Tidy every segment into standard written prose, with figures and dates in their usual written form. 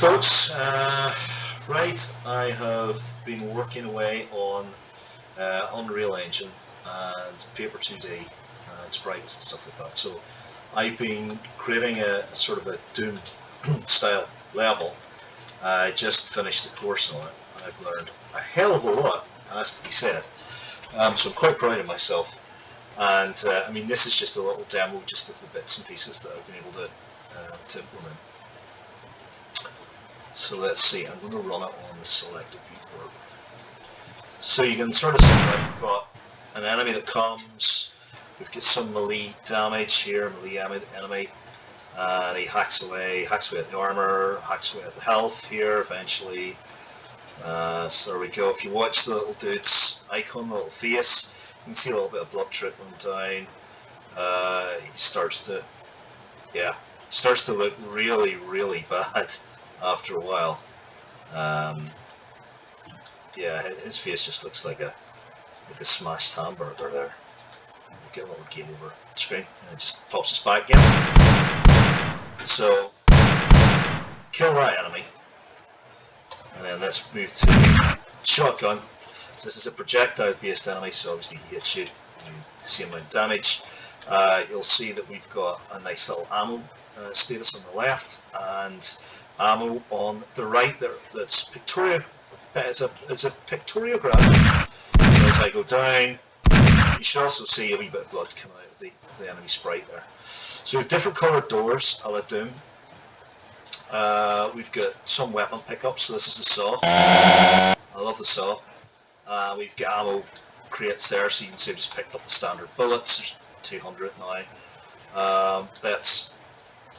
folks, right, I have been working away on Unreal Engine and Paper 2D and sprites and stuff like that. So I've been creating a sort of a Doom style level. I just finished the course on it and I've learned a hell of a lot, has to be said. So I'm quite proud of myself. And I mean, this is just a little demo, just of the bits and pieces that I've been able to implement. So let's see, I'm going to run it on the selected viewport. So you can sort of see that we've got an enemy that comes, we've got some melee damage here, melee enemy, and he hacks away at the armor, hacks away at the health here eventually. So there we go. If you watch the little dude's icon, the little face, you can see a little bit of blood trickling down. He starts to look really, really bad after a while. Yeah, his face just looks like a smashed hamburger there. You get a little game over screen and it just pops us back again. So kill that enemy, and then let's move to shotgun. So this is a projectile based enemy, so obviously he hits you, the same amount of damage. You'll see that we've got a nice little ammo status on the left and ammo on the right. That's pictorial. It's a pictoriograph. So as I go down, you should also see a wee bit of blood come out of the enemy sprite there. So we have different coloured doors, a la Doom. We've got some weapon pickups. So this is the saw. I love the saw. We've got ammo crates there, so you can see I've just picked up the standard bullets. There's 200 now. That's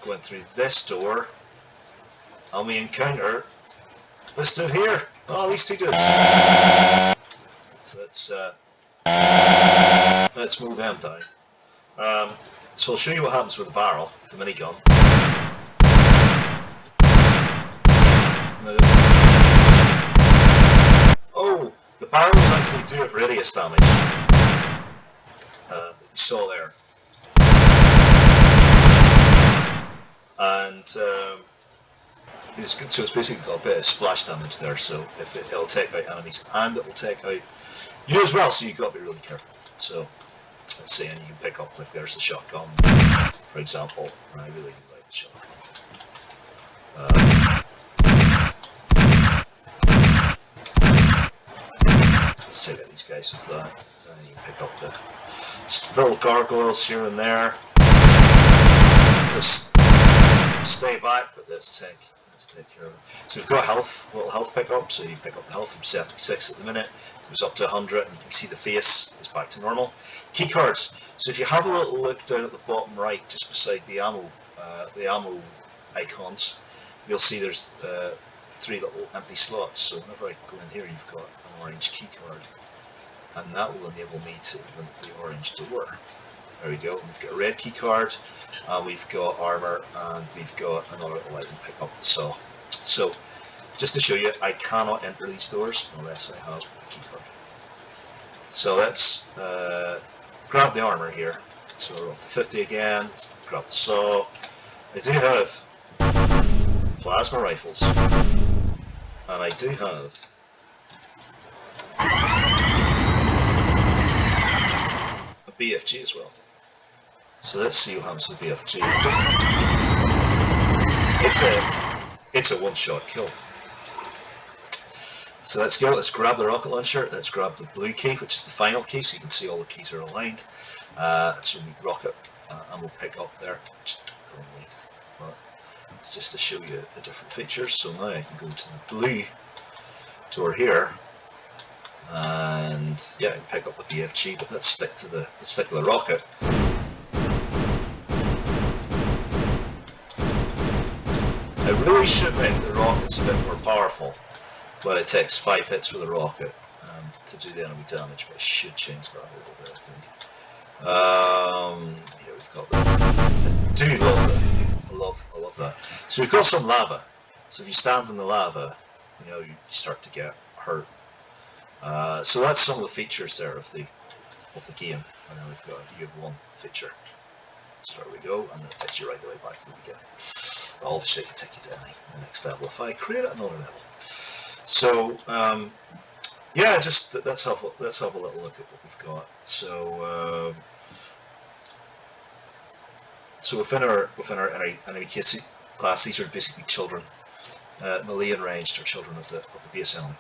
going through this door, and we encounter this dude here. Oh, these two dudes. So let's move them down. So I'll show you what happens with the barrel, the minigun. Oh, the barrels actually do have radius damage. You saw there. And it's good, so it's basically got a bit of splash damage there, so if it'll take out enemies and it will take out you as well, so you've got to be really careful. So let's see, and you can pick up, like there's the shotgun, for example. I really do like the shotgun. Let's take out these guys with that. You can pick up the little gargoyles here and there. Just stay back, but let's take care of it. So we've got little health pickup, so you pick up the health from 76 at the minute, goes up to 100, and you can see the face is back to normal. Keycards. So if you have a little look down at the bottom right, just beside the ammo icons, you'll see there's 3 little empty slots. So whenever I go in here, you've got an orange keycard, and that will enable me to open the orange door. There we go. We've got a red key card, we've got armor, and we've got another little item pick up the saw. So, just to show you, I cannot enter these doors unless I have a key card. So let's grab the armor here. So we're up to 50 again. Let's grab the saw. I do have plasma rifles, and I do have a BFG as well. So let's see what happens with BFG. It's a one-shot kill. So let's go. Let's grab the rocket launcher. Let's grab the blue key, which is the final key, so you can see all the keys are aligned. So we rocket and we'll pick up there. But it's just to show you the different features. So now I can go to the blue door here, and yeah, I can pick up the BFG. But let's stick to the rocket. I really should make the rockets a bit more powerful, but it takes 5 hits with a rocket to do the enemy damage, but I should change that a little bit, I think. Here we've got that. I do love that. I love that. So we've got some lava. So if you stand in the lava, you start to get hurt. So that's some of the features there of the game. And then you have one feature. So there we go, and it takes you right the way back to the beginning. obviously I can take you to the next level if I create another level. So yeah, just let's have a little look at what we've got. So so within our enemy class, these are basically children, melee and ranged are children of the base enemy.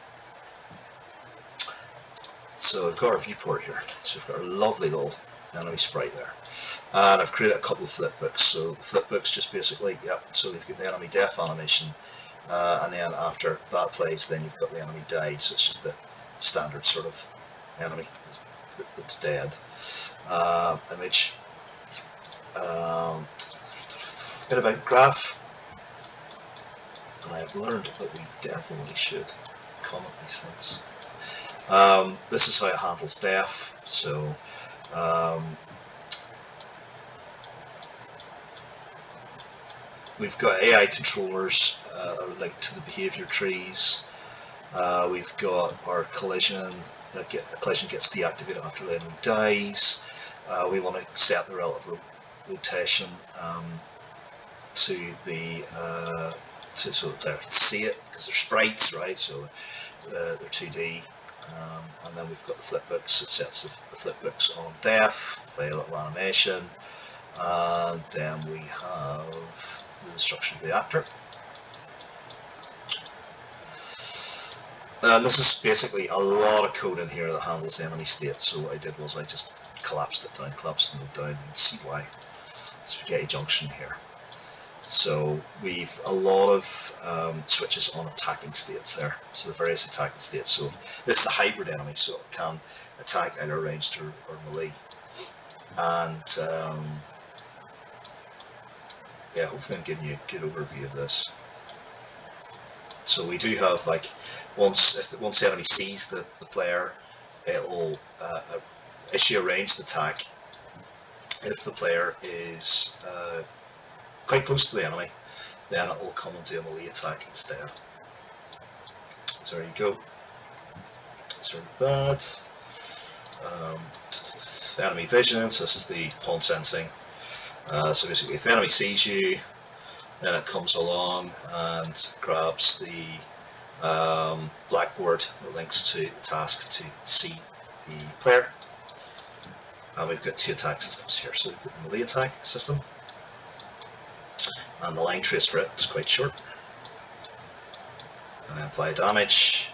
So we've got our viewport here. So we've got our lovely little enemy sprite there. And I've created a couple of flip books. So the flip books just basically, yep, so they've got the enemy death animation, and then after that plays, then you've got the enemy died. So it's just the standard sort of enemy that's dead. Image. Bit about graph. And I've learned that we definitely should comment these things. This is how it handles death. So we've got AI controllers linked to the behavior trees. We've got our collision. A collision gets deactivated after the enemy dies. We want to set the relative rotation to the so the player can see it, because they're sprites, right? So they're 2D. And then we've got the flip books. It sets the flip books on death, play a little animation, and then we have the destruction of the actor. And this is basically a lot of code in here that handles the enemy state. So what I did was I just collapsed it down, collapsed the node down. You can see why. Spaghetti junction here. So we've a lot of switches on attacking states there. So the various attacking states. So this is a hybrid enemy, so it can attack either ranged or melee. And yeah, hopefully I'm giving you a good overview of this. So we do have, like, once the enemy sees the player, it will issue a ranged attack. If the player is quite close to the enemy, then it will come and do a melee attack instead. So there you go. Sort of that. Enemy vision, so this is the pawn sensing. So basically, if the enemy sees you, then it comes along and grabs the blackboard that links to the task to see the player. And we've got two attack systems here. So we've got the melee attack system, and the line trace for it is quite short. And then apply damage,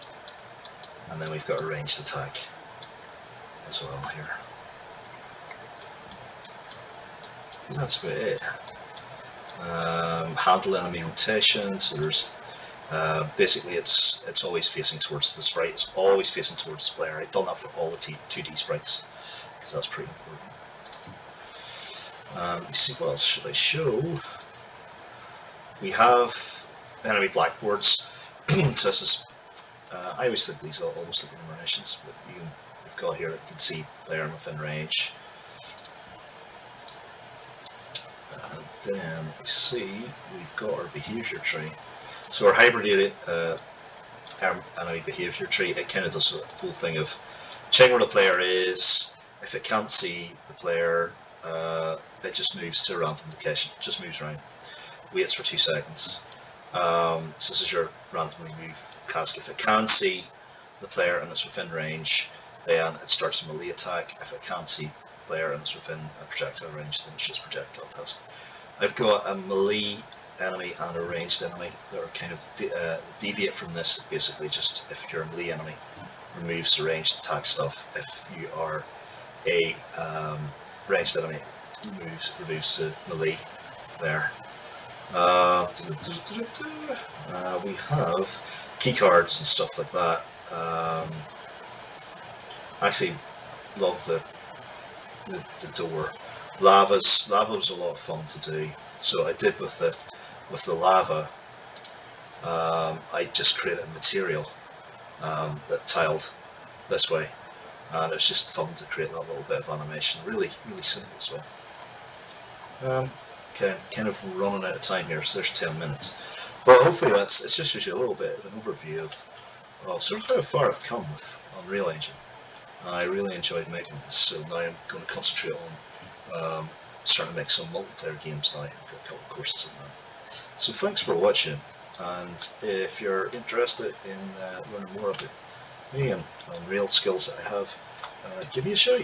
and then we've got a ranged attack as well here. And that's about it. Handle enemy rotation. So there's basically it's always facing towards the sprite. It's always facing towards the player. I've done that for all the 2D sprites, because that's pretty important. Let me see, what else should I show? We have enemy blackboards. So this is, I always think these are almost like animations, but we've got here, you can see player within range. And then we see we've got our behavior tree. So our hybrid enemy behavior tree, it kind of does the whole thing of checking where the player is. If it can't see the player, it just moves to a random location, just moves around, waits for 2 seconds. So this is your randomly move task. If it can see the player and it's within range, then it starts a melee attack. If it can't see the player and it's within a projectile range, then it's just projectile task. I've got a melee enemy and a ranged enemy that are kind of deviate from this. Basically, just if you're a melee enemy, removes the ranged attack stuff. If you are a ranged enemy, removes the melee there. We have keycards and stuff like that. Actually, love the door. Lava was a lot of fun to do. So I did with the lava. I just created a material that tiled this way, and it's just fun to create that little bit of animation. Really simple as well. Okay, kind of running out of time here, so there's 10 minutes. But hopefully it's just gives you a little bit of an overview of sort of how far I've come with Unreal Engine. I really enjoyed making this, so now I'm going to concentrate on starting to make some multiplayer games now. I've got a couple of courses in that. So thanks for watching, and if you're interested in learning more about me and real skills that I have, give me a shout.